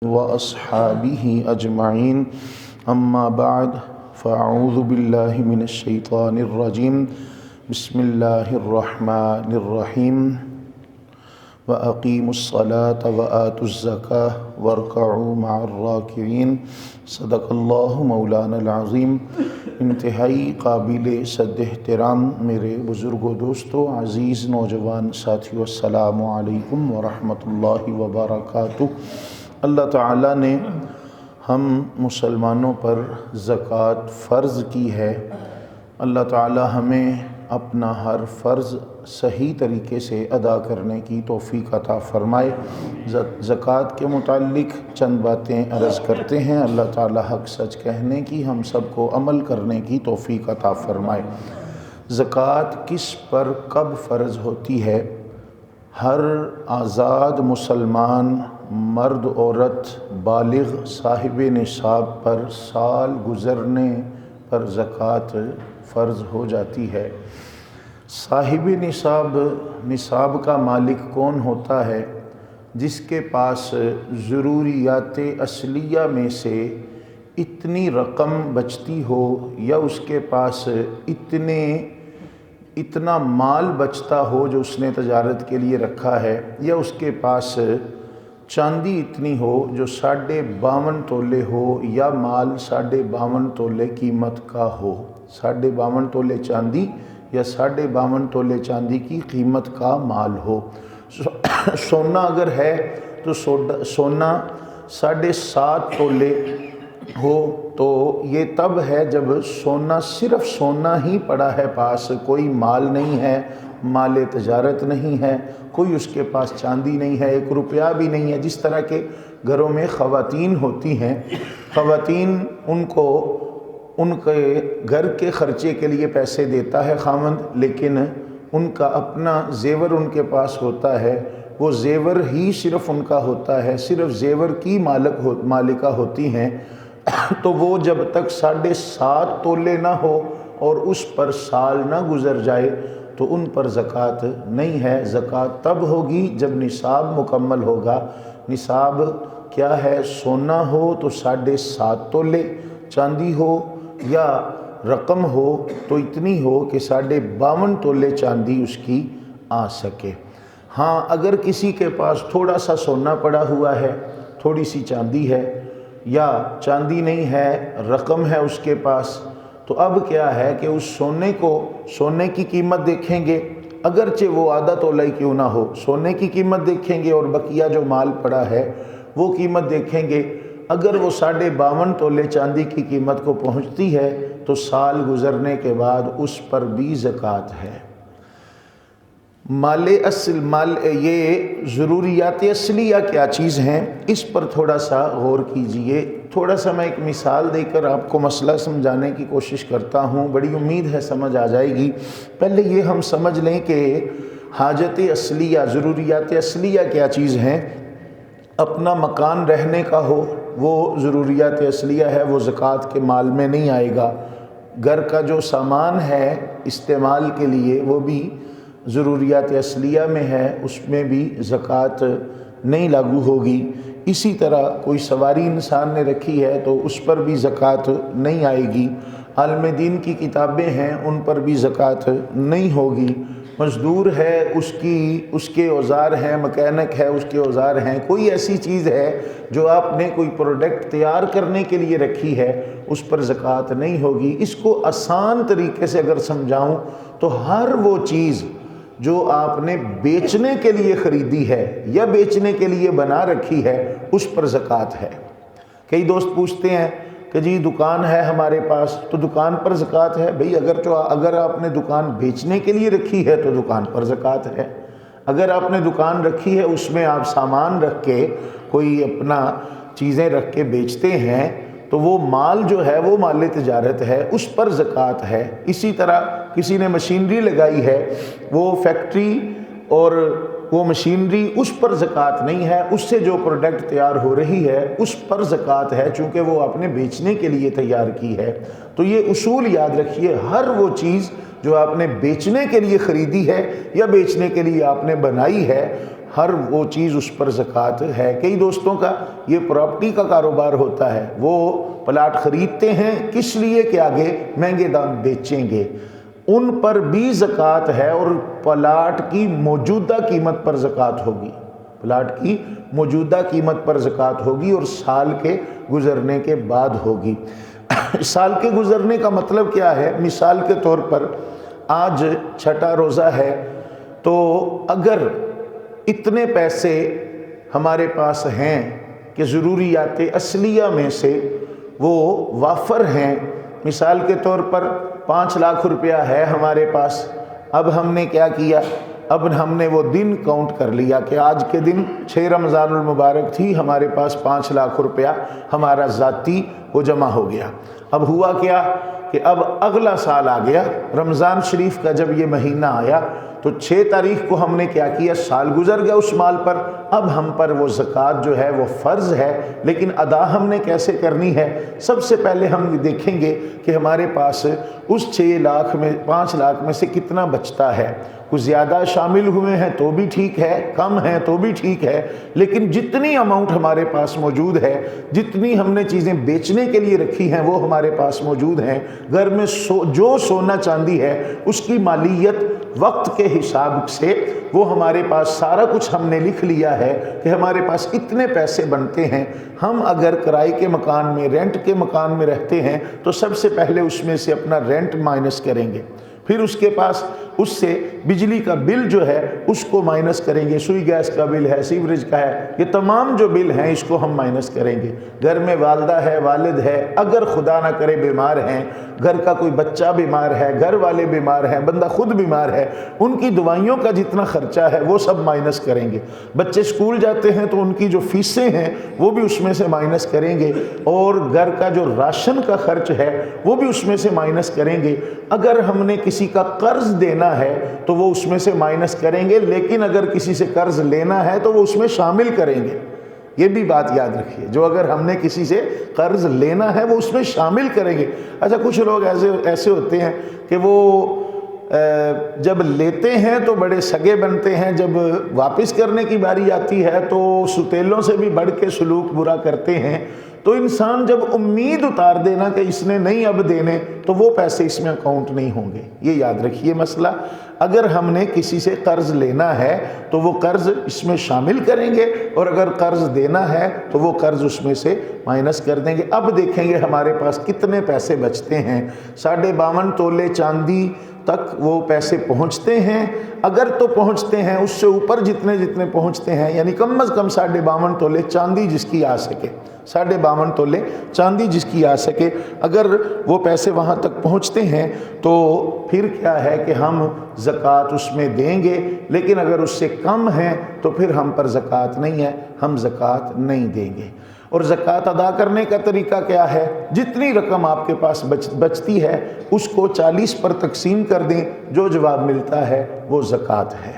وأصحابه أجمعين أما بعد فأعوذ بالله من الشيطان الرجيم بسم الله الرحمن الرحيم وأقيموا الصلاة وآتوا الزكاة واركعوا مع الراكعين صدق اللہ مولانا العظیم۔ انتہائی قابل صد احترام میرے بزرگ و دوستو، عزیز نوجوان ساتھیو، السلام علیکم ورحمۃ اللہ وبرکاتہ۔ اللہ تعالیٰ نے ہم مسلمانوں پر زکوٰۃ فرض کی ہے۔ اللہ تعالیٰ ہمیں اپنا ہر فرض صحیح طریقے سے ادا کرنے کی توفیق عطا فرمائے۔ زکوٰۃ کے متعلق چند باتیں عرض کرتے ہیں۔ اللہ تعالیٰ حق سچ کہنے کی، ہم سب کو عمل کرنے کی توفیق عطا فرمائے۔ زکوٰۃ کس پر کب فرض ہوتی ہے؟ ہر آزاد مسلمان مرد عورت بالغ صاحب نصاب پر سال گزرنے پر زکوٰۃ فرض ہو جاتی ہے۔ صاحب نصاب کا مالک کون ہوتا ہے؟ جس کے پاس ضروریات اصلیہ میں سے اتنی رقم بچتی ہو، یا اس کے پاس اتنا مال بچتا ہو جو اس نے تجارت کے لیے رکھا ہے، یا اس کے پاس چاندی اتنی ہو جو 52.5 تولے ہو، یا مال 52.5 تولے قیمت کا ہو۔ 52.5 تولے چاندی یا 52.5 تولے چاندی کی قیمت کا مال ہو۔ سونا اگر ہے تو سونا 7.5 تولے ہو، تو یہ تب ہے جب سونا صرف سونا ہی پڑا ہے پاس، کوئی مال نہیں ہے، مال تجارت نہیں ہے، کوئی اس کے پاس چاندی نہیں ہے، 1 روپیہ بھی نہیں ہے۔ جس طرح کے گھروں میں خواتین ہوتی ہیں، خواتین ان کے گھر کے خرچے کے لیے پیسے دیتا ہے خاوند، لیکن ان کا اپنا زیور ان کے پاس ہوتا ہے، وہ زیور ہی صرف ان کا ہوتا ہے، صرف زیور کی مالکہ ہوتی ہیں، تو وہ جب تک 7.5 تولے نہ ہو اور اس پر سال نہ گزر جائے تو ان پر زکوٰۃ نہیں ہے۔ زکوٰۃ تب ہوگی جب نصاب مکمل ہوگا۔ نصاب کیا ہے؟ سونا ہو تو 7.5 تولے، چاندی ہو یا رقم ہو تو اتنی ہو کہ 52.5 تولے چاندی اس کی آ سکے۔ ہاں، اگر کسی کے پاس تھوڑا سا سونا پڑا ہوا ہے، تھوڑی سی چاندی ہے، یا چاندی نہیں ہے رقم ہے اس کے پاس، تو اب کیا ہے کہ اس سونے کی قیمت دیکھیں گے، اگرچہ وہ آدھا تولہ ہی کیوں نہ ہو، سونے کی قیمت دیکھیں گے اور بقیہ جو مال پڑا ہے وہ قیمت دیکھیں گے۔ اگر وہ 52.5 تولے چاندی کی قیمت کو پہنچتی ہے تو سال گزرنے کے بعد اس پر بھی زکوٰۃ ہے۔ یہ ضروریات اصلیہ کیا چیز ہیں، اس پر تھوڑا سا غور کیجئے۔ تھوڑا سا میں ایک مثال دے کر آپ کو مسئلہ سمجھانے کی کوشش کرتا ہوں، بڑی امید ہے سمجھ آ جائے گی۔ پہلے یہ ہم سمجھ لیں کہ حاجت اصلیہ، ضروریات اصلیہ کیا چیز ہیں۔ اپنا مکان رہنے کا ہو، وہ ضروریات اصلیہ ہے، وہ زکوٰۃ کے مال میں نہیں آئے گا۔ گھر کا جو سامان ہے استعمال کے لیے وہ بھی ضروریات اصلیہ میں ہے، اس میں بھی زکوٰۃ نہیں لاگو ہوگی۔ اسی طرح کوئی سواری انسان نے رکھی ہے تو اس پر بھی زکوٰۃ نہیں آئے گی۔ عالم دین کی کتابیں ہیں، ان پر بھی زکوٰۃ نہیں ہوگی۔ مزدور ہے، اس کے اوزار ہیں، مکینک ہے، اس کے اوزار ہیں، کوئی ایسی چیز ہے جو آپ نے کوئی پروڈکٹ تیار کرنے کے لیے رکھی ہے، اس پر زکوٰۃ نہیں ہوگی۔ اس کو آسان طریقے سے اگر سمجھاؤں تو ہر وہ چیز جو آپ نے بیچنے کے لیے خریدی ہے یا بیچنے کے لیے بنا رکھی ہے، اس پر زکوٰۃ ہے۔ کئی دوست پوچھتے ہیں کہ جی دکان ہے ہمارے پاس تو دکان پر زکوٰۃ ہے۔ بھئی اگر آپ نے دکان بیچنے کے لیے رکھی ہے تو دکان پر زکوٰۃ ہے۔ اگر آپ نے دکان رکھی ہے، اس میں آپ سامان رکھ کے کوئی اپنا چیزیں رکھ کے بیچتے ہیں، تو وہ مال جو ہے وہ مال تجارت ہے، اس پر زکوٰۃ ہے۔ اسی طرح کسی نے مشینری لگائی ہے، وہ فیکٹری اور وہ مشینری، اس پر زکوٰۃ نہیں ہے، اس سے جو پروڈکٹ تیار ہو رہی ہے اس پر زکوٰۃ ہے، چونکہ وہ آپ نے بیچنے کے لیے تیار کی ہے۔ تو یہ اصول یاد رکھیے، ہر وہ چیز جو آپ نے بیچنے کے لیے خریدی ہے یا بیچنے کے لیے آپ نے بنائی ہے، ہر وہ چیز اس پر زکوٰۃ ہے۔ کئی دوستوں کا یہ پراپرٹی کا کاروبار ہوتا ہے، وہ پلاٹ خریدتے ہیں کس لیے کہ آگے مہنگے دام بیچیں گے، ان پر بھی زکوٰۃ ہے، اور پلاٹ کی موجودہ قیمت پر زکوٰۃ ہوگی، پلاٹ کی موجودہ قیمت پر زکوٰۃ ہوگی، اور سال کے گزرنے کے بعد ہوگی۔ سال کے گزرنے کا مطلب کیا ہے؟ مثال کے طور پر آج چھٹا روزہ ہے، تو اگر اتنے پیسے ہمارے پاس ہیں کہ ضروریات اصلیہ میں سے وہ وافر ہیں، مثال کے طور پر 5 لاکھ روپیہ ہے ہمارے پاس، اب ہم نے کیا کیا؟ اب ہم نے وہ دن کاؤنٹ کر لیا کہ آج کے دن 6 رمضان المبارک تھی، ہمارے پاس 5 لاکھ روپیہ ہمارا ذاتی وہ جمع ہو گیا۔ اب ہوا کیا کہ اب اگلا سال آ گیا، رمضان شریف کا جب یہ مہینہ آیا تو 6 تاریخ کو ہم نے کیا کیا؟ سال گزر گیا اس مال پر، اب ہم پر وہ زکوٰۃ جو ہے وہ فرض ہے، لیکن ادا ہم نے کیسے کرنی ہے؟ سب سے پہلے ہم دیکھیں گے کہ ہمارے پاس اس 6 لاکھ میں 5 لاکھ میں سے کتنا بچتا ہے۔ کچھ زیادہ شامل ہوئے ہیں تو بھی ٹھیک ہے، کم ہیں تو بھی ٹھیک ہے، لیکن جتنی اماؤنٹ ہمارے پاس موجود ہے، جتنی ہم نے چیزیں بیچنے کے لیے رکھی ہیں وہ ہمارے پاس موجود ہیں۔ گھر میں جو سونا چاندی ہے اس کی مالیت وقت کے حساب سے وہ ہمارے پاس سارا کچھ ہم نے لکھ لیا ہے کہ ہمارے پاس اتنے پیسے بنتے ہیں۔ ہم اگر کرائے کے مکان میں، رینٹ کے مکان میں رہتے ہیں تو سب سے پہلے اس میں سے اپنا رینٹ مائنس کریں گے، پھر اس کے پاس اس سے بجلی کا بل جو ہے اس کو مائنس کریں گے، سوئی گیس کا بل ہے، سیوریج کا ہے، یہ تمام جو بل ہیں اس کو ہم مائنس کریں گے۔ گھر میں والدہ ہے، والد ہے، اگر خدا نہ کرے بیمار ہیں، گھر کا کوئی بچہ بیمار ہے، گھر والے بیمار ہیں، بندہ خود بیمار ہے، ان کی دوائیوں کا جتنا خرچہ ہے وہ سب مائنس کریں گے۔ بچے اسکول جاتے ہیں تو ان کی جو فیسیں ہیں وہ بھی اس میں سے مائنس کریں گے، اور گھر کا جو راشن کا خرچ ہے وہ بھی اس میں سے مائنس کریں گے۔ اگر ہم نے کسی کا قرض دینا ہے تو وہ اس میں سے مائنس کریں گے، لیکن اگر کسی سے قرض لینا ہے تو وہ اس میں شامل کریں گے۔ یہ بھی بات یاد رکھیے، جو اگر ہم نے کسی سے قرض لینا ہے وہ اس میں شامل کریں گے۔ اچھا، کچھ لوگ ایسے ہوتے ہیں کہ وہ جب لیتے ہیں تو بڑے سگے بنتے ہیں، جب واپس کرنے کی باری آتی ہے تو ستیلوں سے بھی بڑھ کے سلوک برا کرتے ہیں۔ تو انسان جب امید اتار دینا کہ اس نے نہیں اب دینے تو وہ پیسے اس میں اکاؤنٹ نہیں ہوں گے۔ یہ یاد رکھیے مسئلہ، اگر ہم نے کسی سے قرض لینا ہے تو وہ قرض اس میں شامل کریں گے، اور اگر قرض دینا ہے تو وہ قرض اس میں سے مائنس کر دیں گے۔ اب دیکھیں گے ہمارے پاس کتنے پیسے بچتے ہیں۔ 52.5 تولے چاندی تک وہ پیسے پہنچتے ہیں، اگر تو پہنچتے ہیں، اس سے اوپر جتنے پہنچتے ہیں، یعنی کم از کم 52.5 تولے چاندی جس کی آ سکے، 52.5 تولے چاندی جس کی آ سکے، اگر وہ پیسے وہاں تک پہنچتے ہیں تو پھر کیا ہے کہ ہم زکوٰۃ اس میں دیں گے، لیکن اگر اس سے کم ہیں تو پھر ہم پر زکوٰۃ نہیں ہے، ہم زکوٰۃ نہیں دیں گے۔ اور زکوٰۃ ادا کرنے کا طریقہ کیا ہے؟ جتنی رقم آپ کے پاس بچتی ہے اس کو 40 پر تقسیم کر دیں، جو جواب ملتا ہے وہ زکوٰۃ ہے۔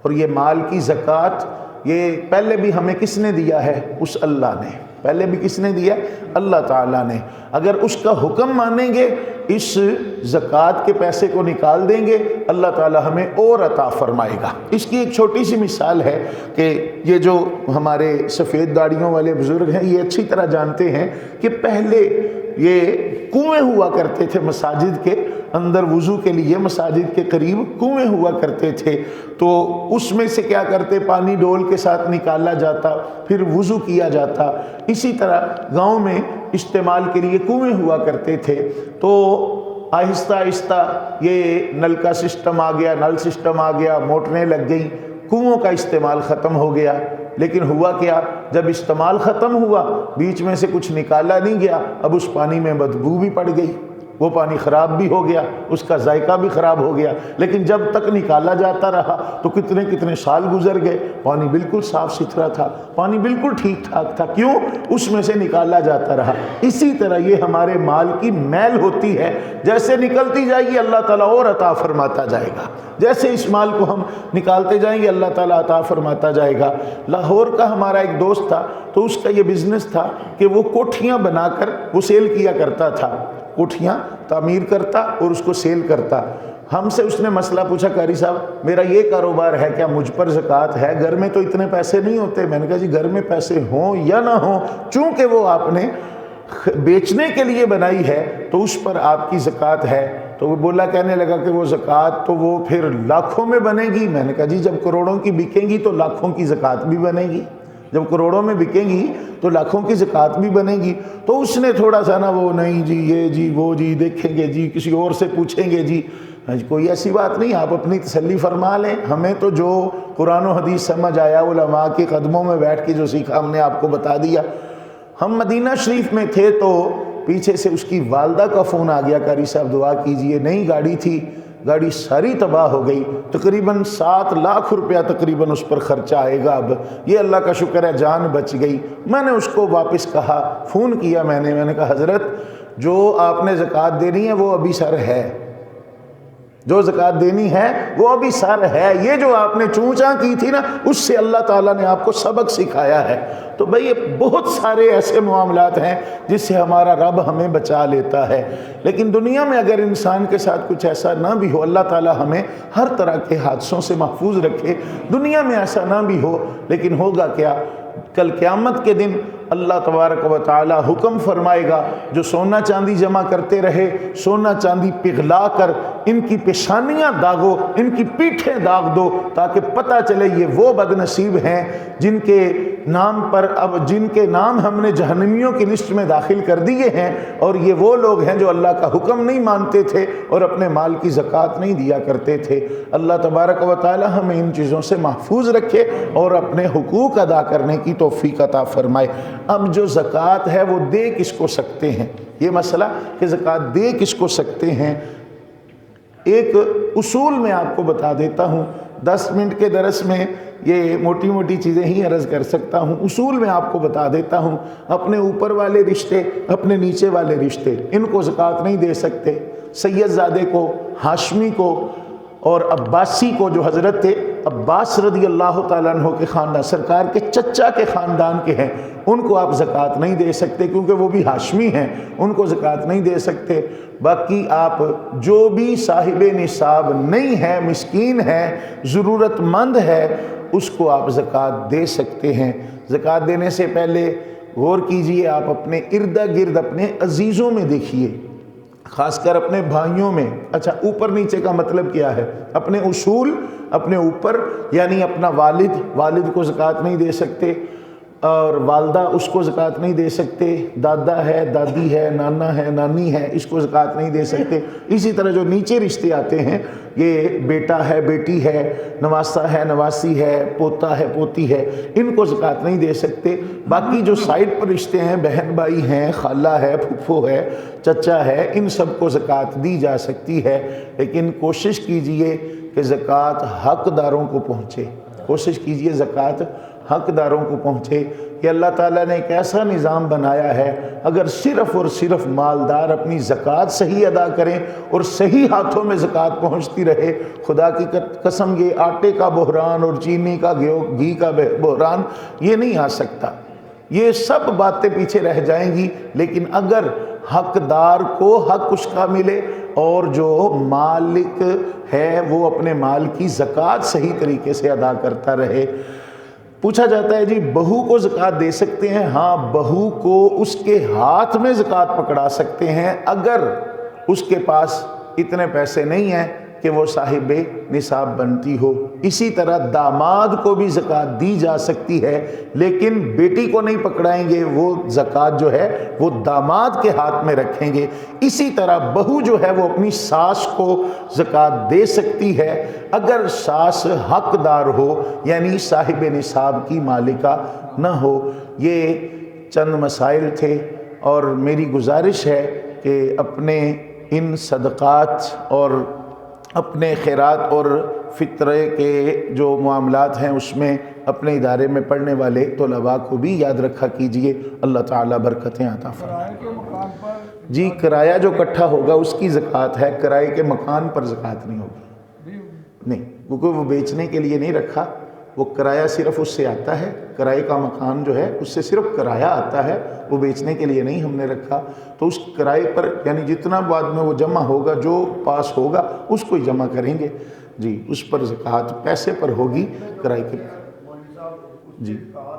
اور یہ مال کی زکوٰۃ یہ پہلے بھی ہمیں کس نے دیا ہے؟ اس اللہ نے، پہلے بھی کس نے دیا؟ اللہ تعالیٰ نے۔ اگر اس کا حکم مانیں گے، اس زکوٰۃ کے پیسے کو نکال دیں گے، اللہ تعالیٰ ہمیں اور عطا فرمائے گا۔ اس کی ایک چھوٹی سی مثال ہے کہ یہ جو ہمارے سفید داڑھیوں والے بزرگ ہیں یہ اچھی طرح جانتے ہیں کہ پہلے یہ کنویں ہوا کرتے تھے مساجد کے اندر، وضو کے لیے مساجد کے قریب کنویں ہوا کرتے تھے، تو اس میں سے کیا کرتے؟ پانی ڈول کے ساتھ نکالا جاتا، پھر وضو کیا جاتا۔ اسی طرح گاؤں میں استعمال کے لیے کنویں ہوا کرتے تھے، تو آہستہ آہستہ یہ نل کا سسٹم آ گیا، نل سسٹم آ گیا، موٹریں لگ گئیں، کنووں کا استعمال ختم ہو گیا۔ لیکن ہوا کیا؟ جب استعمال ختم ہوا، بیچ میں سے کچھ نکالا نہیں گیا، اب اس پانی میں بدبو بھی پڑ گئی، وہ پانی خراب بھی ہو گیا، اس کا ذائقہ بھی خراب ہو گیا۔ لیکن جب تک نکالا جاتا رہا تو کتنے سال گزر گئے، پانی بالکل صاف ستھرا تھا، پانی بالکل ٹھیک ٹھاک تھا۔ کیوں؟ اس میں سے نکالا جاتا رہا۔ اسی طرح یہ ہمارے مال کی میل ہوتی ہے، جیسے نکلتی جائے گی اللہ تعالیٰ اور عطا فرماتا جائے گا، جیسے اس مال کو ہم نکالتے جائیں گے اللہ تعالیٰ عطا فرماتا جائے گا۔ لاہور کا ہمارا ایک دوست تھا، تو اس کا یہ بزنس تھا کہ وہ کوٹھیاں بنا کر وہ سیل کیا کرتا تھا، کوٹھیاں تعمیر کرتا اور اس کو سیل کرتا۔ ہم سے اس نے مسئلہ پوچھا، قاری صاحب میرا یہ کاروبار ہے، کیا مجھ پر زکوٰۃ ہے؟ گھر میں تو اتنے پیسے نہیں ہوتے۔ میں نے کہا جی گھر میں پیسے ہوں یا نہ ہوں، چونکہ وہ آپ نے بیچنے کے لیے بنائی ہے تو اس پر آپ کی زکوٰۃ ہے۔ تو وہ بولا، کہنے لگا کہ وہ زکوٰۃ تو وہ پھر لاکھوں میں بنے گی۔ میں نے کہا جی جب کروڑوں کی بکیں گی تو لاکھوں کی زکوٰۃ بھی بنے گی، جب کروڑوں میں بکیں گی تو لاکھوں کی زکوٰۃ بھی بنے گی۔ تو اس نے تھوڑا سا نا وہ نہیں جی یہ جی وہ جی دیکھیں گے جی کسی اور سے پوچھیں گے جی، کوئی ایسی بات نہیں، آپ اپنی تسلی فرما لیں۔ ہمیں تو جو قرآن و حدیث سمجھ آیا، علماء کے قدموں میں بیٹھ کے جو سیکھا ہم نے آپ کو بتا دیا۔ ہم مدینہ شریف میں تھے تو پیچھے سے اس کی والدہ کا فون آ گیا، قاری صاحب دعا کیجئے، نئی گاڑی تھی، گاڑی ساری تباہ ہو گئی، تقریباً 7 لاکھ روپیہ تقریباً اس پر خرچہ آئے گا۔ اب یہ اللہ کا شکر ہے جان بچ گئی۔ میں نے اس کو واپس کہا، فون کیا میں نے کہا حضرت جو آپ نے زکوٰۃ دینی ہے وہ ابھی سر ہے، جو زکوٰۃ دینی ہے وہ ابھی سر ہے، یہ جو آپ نے چونچاں کی تھی نا اس سے اللہ تعالیٰ نے آپ کو سبق سکھایا ہے۔ تو بھئی یہ بہت سارے ایسے معاملات ہیں جس سے ہمارا رب ہمیں بچا لیتا ہے، لیکن دنیا میں اگر انسان کے ساتھ کچھ ایسا نہ بھی ہو، اللہ تعالیٰ ہمیں ہر طرح کے حادثوں سے محفوظ رکھے، دنیا میں ایسا نہ بھی ہو، لیکن ہوگا کیا؟ کل قیامت کے دن اللہ تبارک و تعالی حکم فرمائے گا جو سونا چاندی جمع کرتے رہے، سونا چاندی پگھلا کر ان کی پیشانیاں داغو، ان کی پیٹھیں داغ دو، تاکہ پتہ چلے یہ وہ بد نصیب ہیں جن کے نام پر اب جن کے نام ہم نے جہنمیوں کی لسٹ میں داخل کر دیے ہیں، اور یہ وہ لوگ ہیں جو اللہ کا حکم نہیں مانتے تھے اور اپنے مال کی زکوٰۃ نہیں دیا کرتے تھے۔ اللہ تبارک و تعالی ہمیں ان چیزوں سے محفوظ رکھے اور اپنے حقوق ادا کرنے کی توفیق عطا فرمائے۔ اب جو زکوٰۃ ہے وہ دے کس کو سکتے ہیں، یہ مسئلہ کہ زکوٰۃ دے کس کو سکتے ہیں، ایک اصول میں آپ کو بتا دیتا ہوں۔ 10 منٹ کے درس میں یہ موٹی موٹی چیزیں ہی عرض کر سکتا ہوں، اصول میں آپ کو بتا دیتا ہوں۔ اپنے اوپر والے رشتے، اپنے نیچے والے رشتے، ان کو زکوٰۃ نہیں دے سکتے۔ سید زادے کو، ہاشمی کو اور عباسی کو، جو حضرت تھے عباس رضی اللہ تعالیٰ عنہ کے خاندان، سرکار کے چچا کے خاندان کے ہیں، ان کو آپ زکوٰۃ نہیں دے سکتے کیونکہ وہ بھی ہاشمی ہیں، ان کو زکوٰۃ نہیں دے سکتے۔ باقی آپ جو بھی صاحب نصاب نہیں ہے، مسکین ہے، ضرورت مند ہے، اس کو آپ زکوٰۃ دے سکتے ہیں۔ زکوٰۃ دینے سے پہلے غور کیجئے، آپ اپنے ارد گرد اپنے عزیزوں میں دیکھیے، خاص کر اپنے بھائیوں میں۔ اچھا اوپر نیچے کا مطلب کیا ہے؟ اپنے اصول، اپنے اوپر یعنی اپنا والد کو زکوٰۃ نہیں دے سکتے، اور والدہ اس کو زکوٰۃ نہیں دے سکتے، دادا ہے، دادی ہے، نانا ہے، نانی ہے، اس کو زکوٰۃ نہیں دے سکتے۔ اسی طرح جو نیچے رشتے آتے ہیں، یہ بیٹا ہے، بیٹی ہے، نواسا ہے، نواسی ہے، پوتا ہے، پوتی ہے، ان کو زکوٰۃ نہیں دے سکتے۔ باقی جو سائڈ پر رشتے ہیں، بہن بھائی ہیں، خالہ ہے، پھپھو ہے، چچا ہے، ان سب کو زکوٰۃ دی جا سکتی ہے، لیکن کوشش کیجئے کہ زکوٰۃ حقداروں کو پہنچے، کوشش کیجئے زکوٰۃ حقداروں کو پہنچے۔ کہ اللہ تعالیٰ نے ایک ایسا نظام بنایا ہے، اگر صرف اور صرف مالدار اپنی زکوٰۃ صحیح ادا کریں اور صحیح ہاتھوں میں زکوٰۃ پہنچتی رہے، خدا کی قسم یہ آٹے کا بحران اور چینی کا گھی کا بحران یہ نہیں آ سکتا، یہ سب باتیں پیچھے رہ جائیں گی۔ لیکن اگر حقدار کو حق اس کا ملے اور جو مالک ہے وہ اپنے مال کی زکوٰۃ صحیح طریقے سے ادا کرتا رہے۔ پوچھا جاتا ہے جی بہو کو زکوٰۃ دے سکتے ہیں؟ ہاں، بہو کو اس کے ہاتھ میں زکوٰۃ پکڑا سکتے ہیں اگر اس کے پاس اتنے پیسے نہیں ہیں کہ وہ صاحب نصاب بنتی ہو۔ اسی طرح داماد کو بھی زکوٰۃ دی جا سکتی ہے، لیکن بیٹی کو نہیں پکڑائیں گے، وہ زکوٰۃ جو ہے وہ داماد کے ہاتھ میں رکھیں گے۔ اسی طرح بہو جو ہے وہ اپنی ساس کو زکوٰۃ دے سکتی ہے اگر ساس حقدار ہو، یعنی صاحب نصاب کی مالکہ نہ ہو۔ یہ چند مسائل تھے، اور میری گزارش ہے کہ اپنے ان صدقات اور اپنے خیرات اور فطرے کے جو معاملات ہیں اس میں اپنے ادارے میں پڑھنے والے طلباء کو بھی یاد رکھا کیجئے۔ اللہ تعالیٰ برکتیں عطا فرمائے۔ جی کرایہ جو اکٹھا ہوگا اس کی زکوٰۃ ہے، کرائے کے مکان پر زکوٰۃ نہیں ہوگی، نہیں، کیونکہ وہ بیچنے کے لیے نہیں رکھا، وہ کرایہ صرف اس سے آتا ہے، کرائے کا مکان جو ہے اس سے صرف کرایہ آتا ہے، وہ بیچنے کے لیے نہیں ہم نے رکھا۔ تو اس کرائے پر یعنی جتنا بعد میں وہ جمع ہوگا، جو پاس ہوگا اس کو ہی جمع کریں گے جی، اس پر زکوٰۃ پیسے پر ہوگی، کرائے کے جی۔